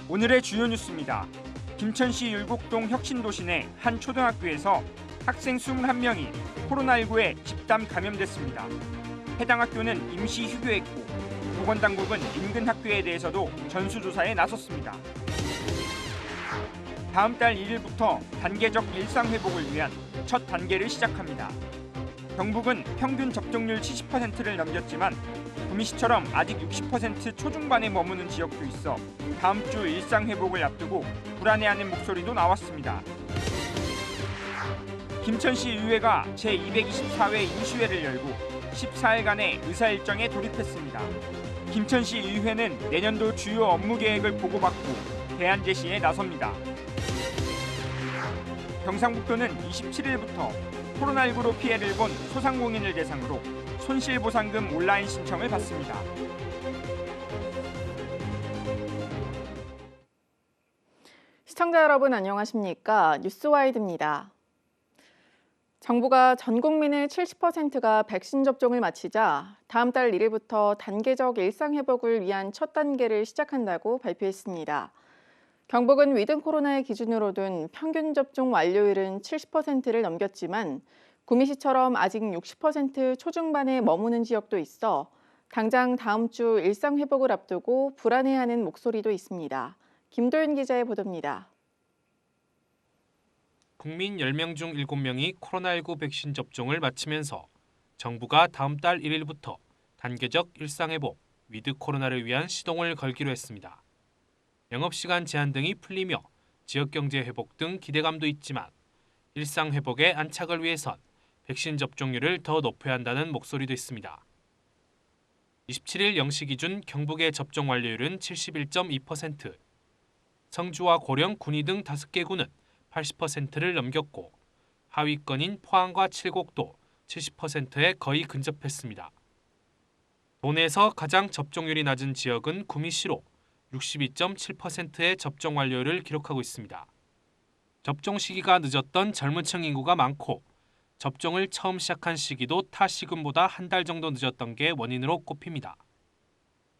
오늘의 주요 뉴스입니다. 김천시 율곡동 혁신도시 내 한 초등학교에서 학생 21명이 코로나19에 집단 감염됐습니다. 해당 학교는 임시 휴교했고 보건당국은 인근 학교에 대해서도 전수조사에 나섰습니다. 다음 달 1일부터 단계적 일상회복을 위한 첫 단계를 시작합니다. 경북은 평균 접종률 70%를 넘겼지만 구미시처럼 아직 60% 초중반에 머무는 지역도 있어 다음 주 일상회복을 앞두고 불안해하는 목소리도 나왔습니다. 김천시 의회가 제224회 임시회를 열고 14일간의 의사일정에 돌입했습니다. 김천시 의회는 내년도 주요 업무 계획을 보고받고 대안 제시에 나섭니다. 경상북도는 27일부터 코로나19로 피해를 본 소상공인을 대상으로 손실보상금 온라인 신청을 받습니다. 시청자 여러분 안녕하십니까? 뉴스와이드입니다. 정부가 전 국민의 70%가 백신 접종을 마치자 다음 달 1일부터 단계적 일상회복을 위한 첫 단계를 시작한다고 발표했습니다. 경북은 위드 코로나의 기준으로 둔 평균 접종 완료율은 70%를 넘겼지만 구미시처럼 아직 60% 초중반에 머무는 지역도 있어 당장 다음 주 일상회복을 앞두고 불안해하는 목소리도 있습니다. 김도윤 기자의 보도입니다. 국민 10명 중 7명이 코로나19 백신 접종을 마치면서 정부가 다음 달 1일부터 단계적 일상회복, 위드 코로나를 위한 시동을 걸기로 했습니다. 영업시간 제한 등이 풀리며 지역경제 회복 등 기대감도 있지만 일상회복의 안착을 위해선 백신 접종률을 더 높여야 한다는 목소리도 있습니다. 27일 0시 기준 경북의 접종 완료율은 71.2%, 성주와 고령, 군위 등 5개 구는 80%를 넘겼고 하위권인 포항과 칠곡도 70%에 거의 근접했습니다. 도내에서 가장 접종률이 낮은 지역은 구미시로 62.7%의 접종 완료율을 기록하고 있습니다. 접종 시기가 늦었던 젊은 층 인구가 많고 접종을 처음 시작한 시기도 타 시군보다 한 달 정도 늦었던 게 원인으로 꼽힙니다.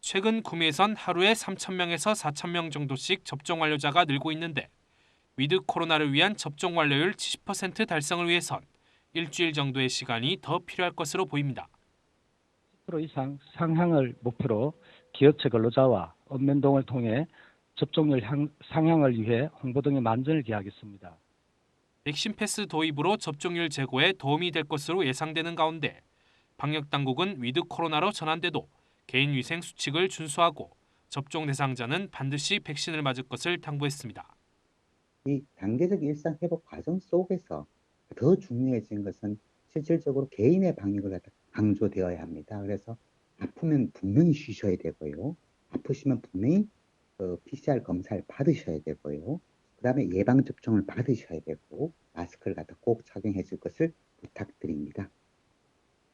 최근 구미에선 하루에 3,000명에서 4,000명 정도씩 접종 완료자가 늘고 있는데 위드 코로나를 위한 접종 완료율 70% 달성을 위해선 일주일 정도의 시간이 더 필요할 것으로 보입니다. 10% 이상 상향을 목표로 기업체 근로자와 읍면동을 통해 접종률 상향을 위해 홍보 등의 만전을 기하겠습니다. 백신 패스 도입으로 접종률 제고에 도움이 될 것으로 예상되는 가운데 방역당국은 위드 코로나로 전환돼도 개인위생 수칙을 준수하고 접종 대상자는 반드시 백신을 맞을 것을 당부했습니다. 이 단계적 일상 회복 과정 속에서 더 중요해진 것은 실질적으로 개인의 방역을 강조되어야 합니다. 그래서 아프면 분명히 쉬셔야 되고요. 아프시면 분명히 PCR 검사를 받으셔야 되고요. 그 다음에 예방접종을 받으셔야 되고 마스크를 꼭 착용해 줄 것을 부탁드립니다.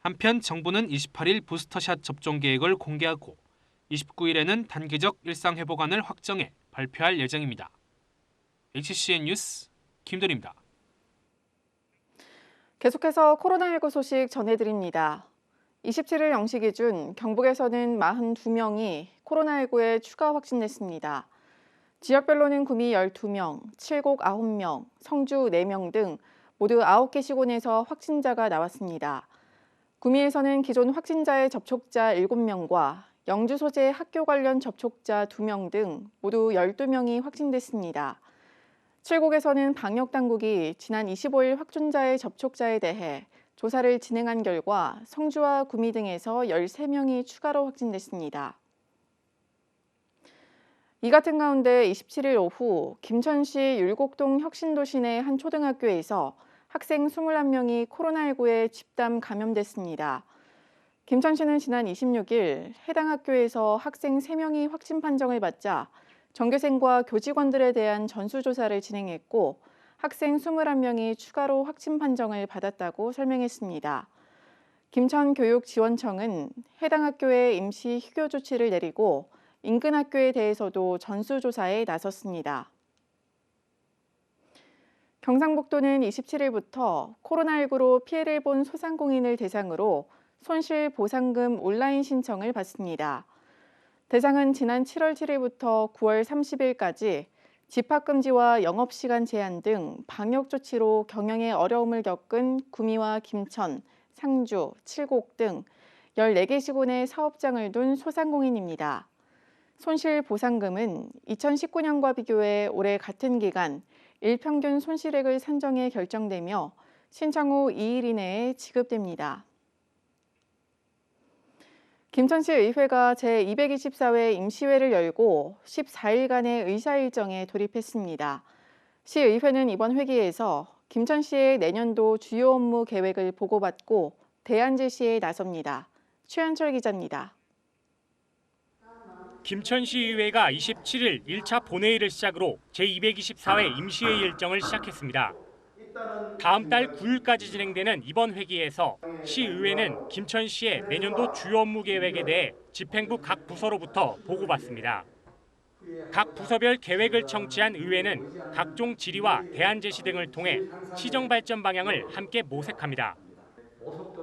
한편 정부는 28일 부스터샷 접종 계획을 공개하고 29일에는 단계적 일상회복안을 확정해 발표할 예정입니다. HCN 뉴스 김도리입니다. 계속해서 코로나19 소식 전해드립니다. 27일 0시 기준 경북에서는 42명이 코로나19에 추가 확진됐습니다. 지역별로는 구미 12명, 칠곡 9명, 성주 4명 등 모두 9개 시군에서 확진자가 나왔습니다. 구미에서는 기존 확진자의 접촉자 7명과 영주 소재 학교 관련 접촉자 2명 등 모두 12명이 확진됐습니다. 칠곡에서는 방역당국이 지난 25일 확진자의 접촉자에 대해 조사를 진행한 결과 성주와 구미 등에서 13명이 추가로 확진됐습니다. 이 같은 가운데 27일 오후 김천시 율곡동 혁신도시 내 한 초등학교에서 학생 21명이 코로나19에 집단 감염됐습니다. 김천시는 지난 26일 해당 학교에서 학생 3명이 확진 판정을 받자 전교생과 교직원들에 대한 전수조사를 진행했고 학생 21명이 추가로 확진 판정을 받았다고 설명했습니다. 김천교육지원청은 해당 학교에 임시 휴교 조치를 내리고 인근 학교에 대해서도 전수조사에 나섰습니다. 경상북도는 27일부터 코로나19로 피해를 본 소상공인을 대상으로 손실보상금 온라인 신청을 받습니다. 대상은 지난 7월 7일부터 9월 30일까지 집합금지와 영업시간 제한 등 방역 조치로 경영에 어려움을 겪은 구미와 김천, 상주, 칠곡 등 14개 시군에 사업장을 둔 소상공인입니다. 손실 보상금은 2019년과 비교해 올해 같은 기간 일평균 손실액을 산정해 결정되며 신청 후 2일 이내에 지급됩니다. 김천시 의회가 제224회 임시회를 열고 14일간의 의사 일정에 돌입했습니다. 시의회는 이번 회기에서 김천시의 내년도 주요 업무 계획을 보고받고 대안 제시에 나섭니다. 최현철 기자입니다. 김천시의회가 27일 1차 본회의를 시작으로 제224회 임시회의 일정을 시작했습니다. 다음 달 9일까지 진행되는 이번 회기에서 시의회는 김천시의 내년도 주요 업무 계획에 대해 집행부 각 부서로부터 보고받습니다. 각 부서별 계획을 청취한 의회는 각종 질의와 대안 제시 등을 통해 시정 발전 방향을 함께 모색합니다.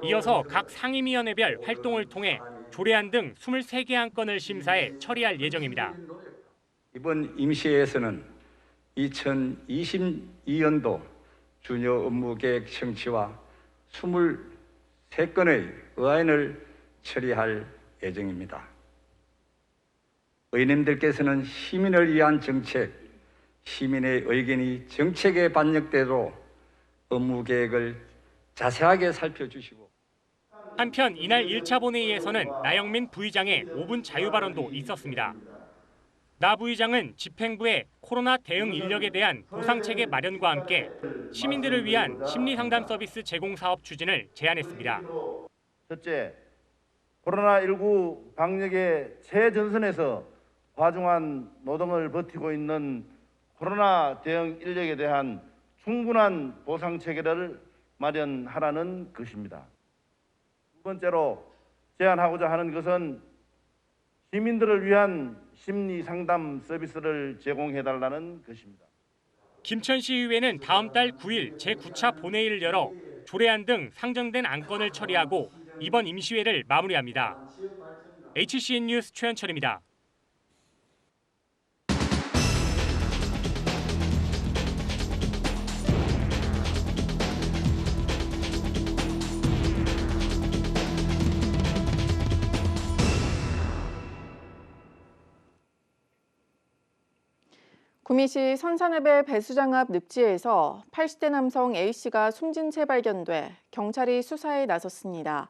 이어서 각 상임위원회별 활동을 통해 조례안 등 23개 안건을 심사해 처리할 예정입니다. 이번 임시회에서는 2022년도 주요 업무계획 청취와 23건의 의안을 처리할 예정입니다. 의원님들께서는 시민을 위한 정책, 시민의 의견이 정책에 반영되도록 업무계획을 자세하게 살펴주시고 한편 이날 1차 본회의에서는 나영민 부의장의 5분 자유 발언도 있었습니다. 나 부의장은 집행부의 코로나 대응 인력에 대한 보상체계 마련과 함께 시민들을 위한 심리상담 서비스 제공 사업 추진을 제안했습니다. 첫째, 코로나19 방역의 최전선에서 과중한 노동을 버티고 있는 코로나 대응 인력에 대한 충분한 보상체계를 마련하라는 것입니다. 두 번째로 제안하고자 하는 것은 시민들을 위한 심리 상담 서비스를 제공해달라는 것입니다. 김천시의회는 다음 달 9일 제9차 본회의를 열어 조례안 등 상정된 안건을 처리하고 이번 임시회를 마무리합니다. HCN 뉴스 최현철입니다. 구미시 선산읍의 배수장 앞 늪지에서 80대 남성 A씨가 숨진 채 발견돼 경찰이 수사에 나섰습니다.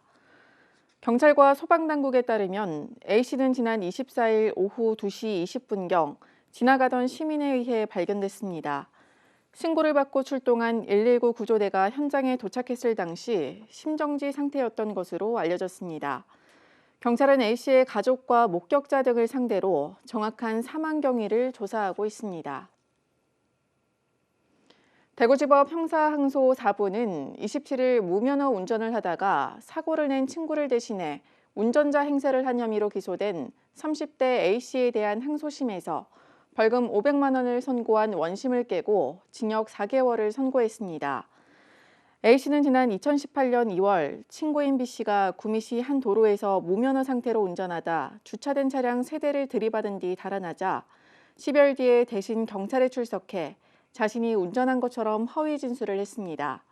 경찰과 소방당국에 따르면 A씨는 지난 24일 오후 2시 20분경 지나가던 시민에 의해 발견됐습니다. 신고를 받고 출동한 119 구조대가 현장에 도착했을 당시 심정지 상태였던 것으로 알려졌습니다. 경찰은 A씨의 가족과 목격자 등을 상대로 정확한 사망 경위를 조사하고 있습니다. 대구지법 형사항소 4부는 27일 무면허 운전을 하다가 사고를 낸 친구를 대신해 운전자 행세를 한 혐의로 기소된 30대 A씨에 대한 항소심에서 벌금 500만 원을 선고한 원심을 깨고 징역 4개월을 선고했습니다. A씨는 지난 2018년 2월 친구인 B씨가 구미시 한 도로에서 무면허 상태로 운전하다 주차된 차량 3대를 들이받은 뒤 달아나자 10여일 뒤에 대신 경찰에 출석해 자신이 운전한 것처럼 허위 진술을 했습니다.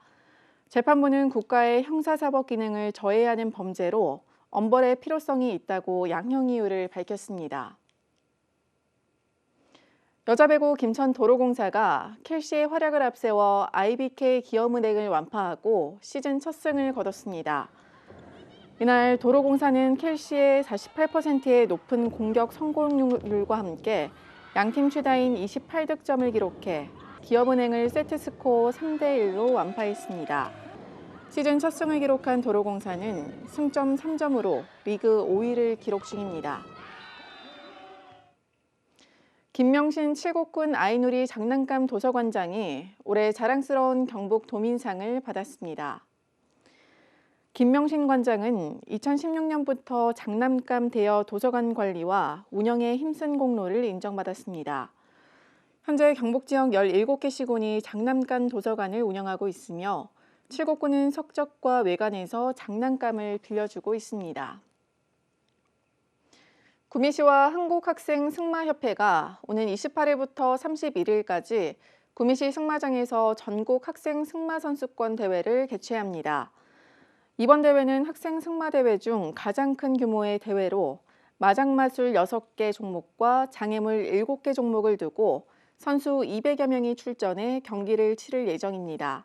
재판부는 국가의 형사사법 기능을 저해하는 범죄로 엄벌의 필요성이 있다고 양형 이유를 밝혔습니다. 여자배구 김천도로공사가 켈시의 활약을 앞세워 IBK 기업은행을 완파하고 시즌 첫 승을 거뒀습니다. 이날 도로공사는 켈시의 48%의 높은 공격 성공률과 함께 양팀 최다인 28득점을 기록해 기업은행을 세트스코어 3대1로 완파했습니다. 시즌 첫 승을 기록한 도로공사는 승점 3점으로 리그 5위를 기록 중입니다. 김명신 칠곡군 아이누리 장난감 도서관장이 올해 자랑스러운 경북 도민상을 받았습니다. 김명신 관장은 2016년부터 장난감 대여 도서관 관리와 운영에 힘쓴 공로를 인정받았습니다. 현재 경북 지역 17개 시군이 장난감 도서관을 운영하고 있으며 칠곡군은 석적과 외관에서 장난감을 빌려주고 있습니다. 구미시와 한국학생승마협회가 오는 28일부터 31일까지 구미시 승마장에서 전국 학생 승마 선수권 대회를 개최합니다. 이번 대회는 학생 승마 대회 중 가장 큰 규모의 대회로 마장마술 6개 종목과 장애물 7개 종목을 두고 선수 200여 명이 출전해 경기를 치를 예정입니다.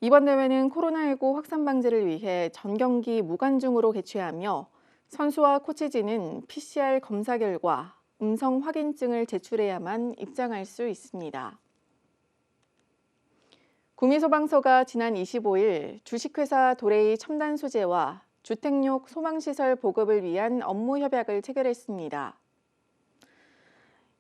이번 대회는 코로나19 확산 방지를 위해 전 경기 무관중으로 개최하며 선수와 코치진은 PCR 검사 결과 음성 확인증을 제출해야만 입장할 수 있습니다. 구미소방서가 지난 25일 주식회사 도레이 첨단 소재와 주택용 소방시설 보급을 위한 업무 협약을 체결했습니다.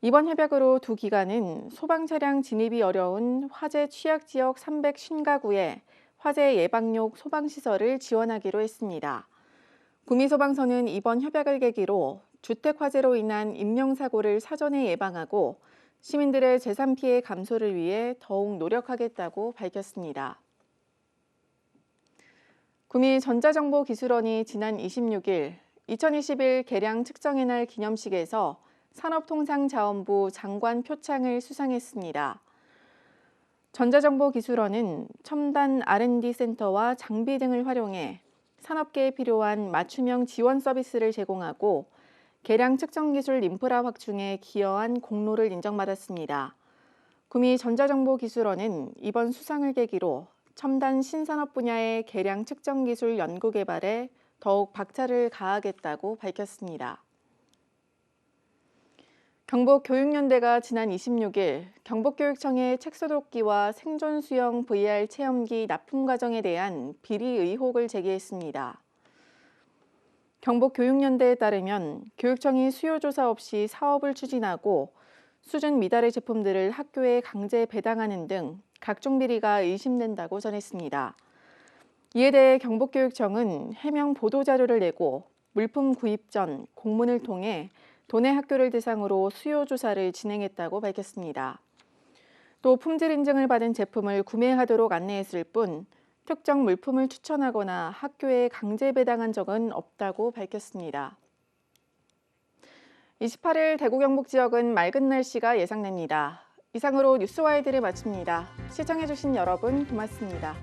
이번 협약으로 두 기관은 소방 차량 진입이 어려운 화재 취약 지역 350가구에 화재 예방용 소방시설을 지원하기로 했습니다. 구미소방서는 이번 협약을 계기로 주택 화재로 인한 인명사고를 사전에 예방하고 시민들의 재산 피해 감소를 위해 더욱 노력하겠다고 밝혔습니다. 구미 전자정보기술원이 지난 26일 2021 개량 측정의 날 기념식에서 산업통상자원부 장관 표창을 수상했습니다. 전자정보기술원은 첨단 R&D 센터와 장비 등을 활용해 산업계에 필요한 맞춤형 지원 서비스를 제공하고 개량 측정 기술 인프라 확충에 기여한 공로를 인정받았습니다. 구미 전자정보기술원은 이번 수상을 계기로 첨단 신산업 분야의 개량 측정 기술 연구 개발에 더욱 박차를 가하겠다고 밝혔습니다. 경북교육연대가 지난 26일 경북교육청의 책소독기와 생존수영 VR 체험기 납품 과정에 대한 비리 의혹을 제기했습니다. 경북교육연대에 따르면 교육청이 수요조사 없이 사업을 추진하고 수준 미달의 제품들을 학교에 강제 배당하는 등 각종 비리가 의심된다고 전했습니다. 이에 대해 경북교육청은 해명 보도자료를 내고 물품 구입 전 공문을 통해 도내 학교를 대상으로 수요조사를 진행했다고 밝혔습니다. 또 품질 인증을 받은 제품을 구매하도록 안내했을 뿐 특정 물품을 추천하거나 학교에 강제 배당한 적은 없다고 밝혔습니다. 28일 대구 경북 지역은 맑은 날씨가 예상됩니다. 이상으로 뉴스와이드를 마칩니다. 시청해주신 여러분 고맙습니다.